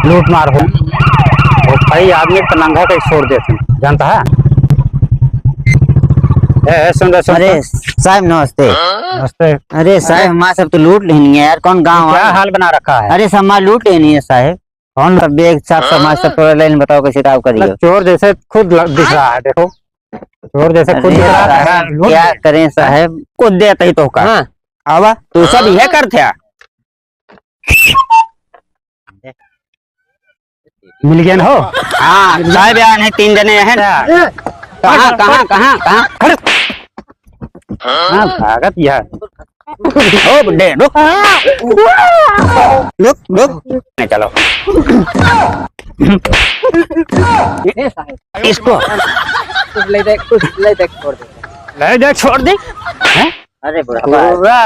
लूट मार हो, और कई आदमी तो नंगा के छोड़ देते हैं, जानता है। सुन सुन। अरे साहब नमस्ते। नमस्ते। अरे साहब हमारा सब तो लूट लेनी है यार, कौन गाँव क्या है? हाल बना रखा है? अरे सब हमारा लूट लेनी है साहब। कौन? सब बेग साफ समाज सब पूरा लाइन बताओ कैसे आप करिए। चोर जैसे खुद दिख रहा है, देखो चोर जैसे खुद दिख रहा है। लूट क्या करें साहब, खुद देता ही तो का। आवा तू सब यह करते हैं। मिल गया ना हो? हाँ साहब यार नहीं, 3 जने हैं। कहाँ कहाँ कहाँ कहाँ खड़े? हाँ भागत यार। ओ बुड्ढे रुक रुक रुक, नहीं चलो इसको ले देख छोड़ दे। हैं? अरे पूरा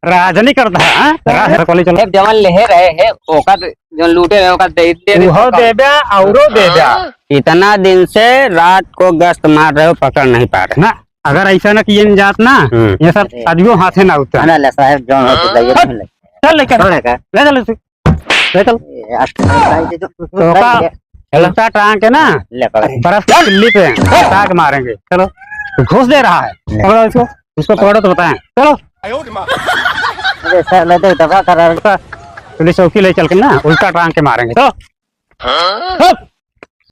राजनी करता है। चलो जवन ले रहे हैं ओका जो लूटे रहे ओका दे वो दे दे औरो दे दे। इतना दिन से रात को गश्त मार रहे हो, पकड़ नहीं पा रहे ना। अगर ऐसा न किए न जात ना, ये सब आदमियों हाथे ना उठता। ना साहब जौन हो तो लइए चल लेकर ले चल इसे, ले चल उल्टा टांग के ना बर्फ की किल्ली पे टांग मारेंगे। चलो घुस दे रहा है, पकड़ो इसको, उसको पकड़ो तो बताएं। चलो अरे सर ले दो दफा करा पुलिस चौकी ले चल के ना उल्टा टांग के मारेंगे। तो